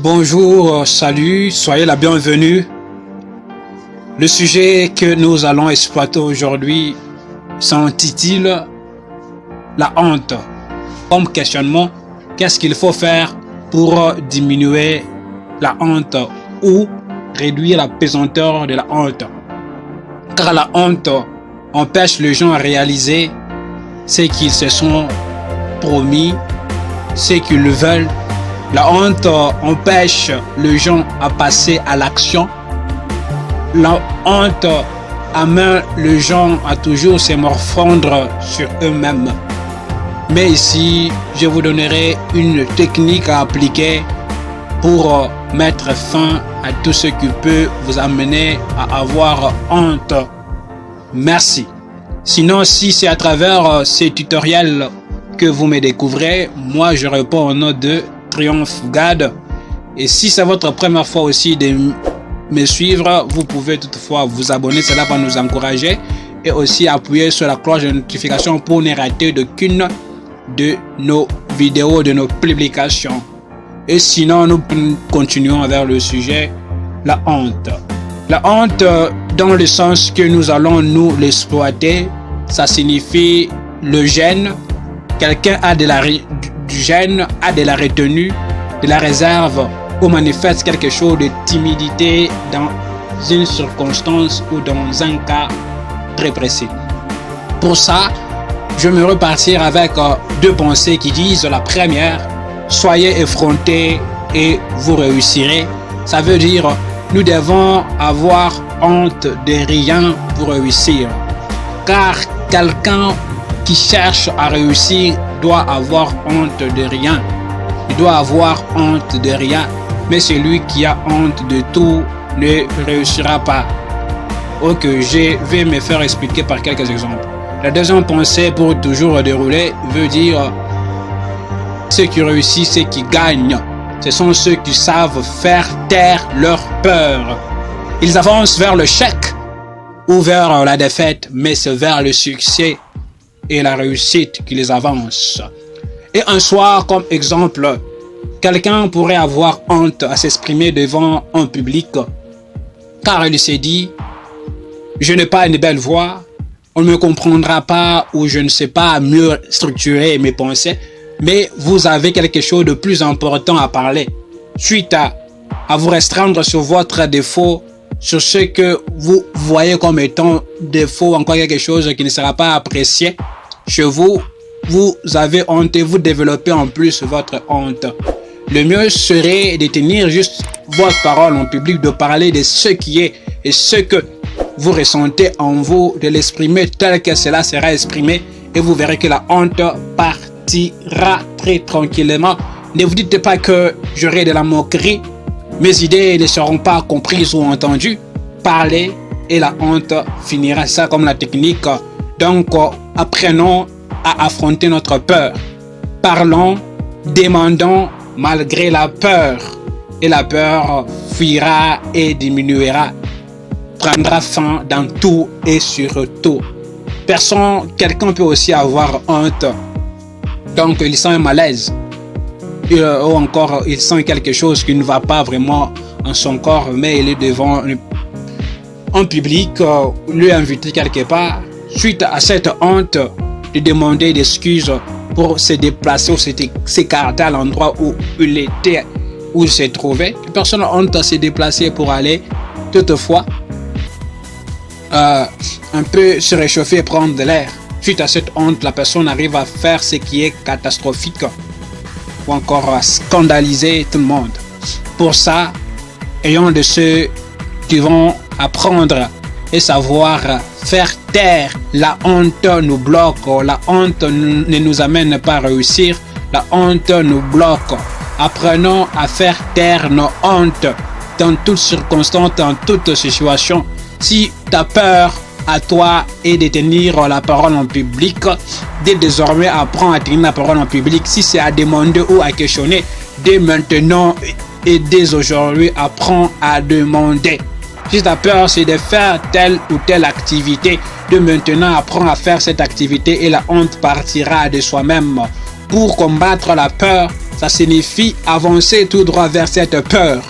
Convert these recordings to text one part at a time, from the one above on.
Bonjour, salut, soyez la bienvenue. Le sujet que nous allons exploiter aujourd'hui s'intitule la honte. Comme questionnement, qu'est-ce qu'il faut faire pour diminuer la honte ou réduire la pesanteur de la honte? Car la honte empêche les gens à réaliser ce qu'ils se sont promis, ce qu'ils veulent. La honte empêche les gens à passer à l'action. La honte amène les gens à toujours se morfondre sur eux-mêmes. Mais ici, je vous donnerai une technique à appliquer pour mettre fin à tout ce qui peut vous amener à avoir honte. Merci. Sinon, si c'est à travers ces tutoriels que vous me découvrez, moi je réponds au nom de Triomphe God. Et si c'est votre première fois aussi de me suivre, vous pouvez toutefois vous abonner, cela va nous encourager, et aussi appuyer sur la cloche de notification pour ne rater d'aucune de nos vidéos, de nos publications. Et sinon, nous continuons vers le sujet, la honte. La honte, dans le sens que nous allons nous l'exploiter, ça signifie le gêne. Quelqu'un a du gêne, a de la retenue, de la réserve, ou manifeste quelque chose de timidité dans une circonstance ou dans un cas très précis. Pour ça, je me repartir avec deux pensées qui disent: la première, soyez effrontés et vous réussirez. Ça veut dire, nous devons avoir honte de rien pour réussir. Car quelqu'un qui cherche à réussir doit avoir honte de rien. Il doit avoir honte de rien. Mais celui qui a honte de tout ne réussira pas. Ok, je vais me faire expliquer par quelques exemples. La deuxième pensée, pour toujours dérouler, veut dire ceux qui réussissent, ceux qui gagnent. Ce sont ceux qui savent faire taire leur peur. Ils avancent vers le chèque ou vers la défaite, mais c'est vers le succès et la réussite qui les avance. Et un soir, comme exemple, quelqu'un pourrait avoir honte à s'exprimer devant un public, car il s'est dit: je n'ai pas une belle voix, on ne me comprendra pas, ou je ne sais pas mieux structurer mes pensées, mais vous avez quelque chose de plus important à parler. Suite à vous restreindre sur votre défaut, sur ce que vous voyez comme étant défaut, encore quelque chose qui ne sera pas apprécié chez vous, vous avez honte et vous développez en plus votre honte. Le mieux serait de tenir juste votre parole en public, de parler de ce qui est et ce que vous ressentez en vous, de l'exprimer tel que cela sera exprimé, et vous verrez que la honte partira très tranquillement. Ne vous dites pas que j'aurai de la moquerie, mes idées ne seront pas comprises ou entendues. Parlez et la honte finira. Ça comme la technique. Donc, apprenons à affronter notre peur. Parlons, demandons malgré la peur. Et la peur fuira et diminuera. Prendra fin dans tout et sur tout. Quelqu'un peut aussi avoir honte. Donc, il sent un malaise. Ou encore, il sent quelque chose qui ne va pas vraiment en son corps, mais il est devant un public, lui invité quelque part. Suite à cette honte, de demander des excuses pour se déplacer ou s'écarter à l'endroit où il était, où il se trouvait. La personne a honte à se déplacer pour aller, toutefois, un peu se réchauffer et prendre de l'air. Suite à cette honte, la personne arrive à faire ce qui est catastrophique ou encore à scandaliser tout le monde. Pour ça, ayons de ceux qui vont apprendre et savoir faire taire. La honte nous bloque, la honte ne nous amène pas à réussir, la honte nous bloque. Apprenons à faire taire nos hontes dans toutes circonstances, dans toutes situations. Si ta peur à toi est de tenir la parole en public, dès désormais apprends à tenir la parole en public. Si c'est à demander ou à questionner, dès maintenant et dès aujourd'hui, apprends à demander. Si ta peur c'est de faire telle ou telle activité, de maintenant apprends à faire cette activité et la honte partira de soi-même. Pour combattre la peur, ça signifie avancer tout droit vers cette peur.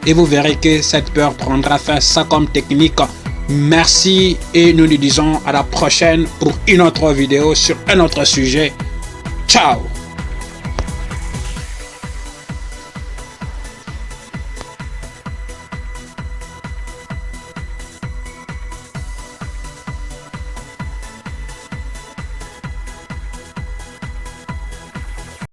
Et vous verrez que cette peur prendra fin. Ça comme technique. Merci et nous nous disons à la prochaine pour une autre vidéo sur un autre sujet. Ciao!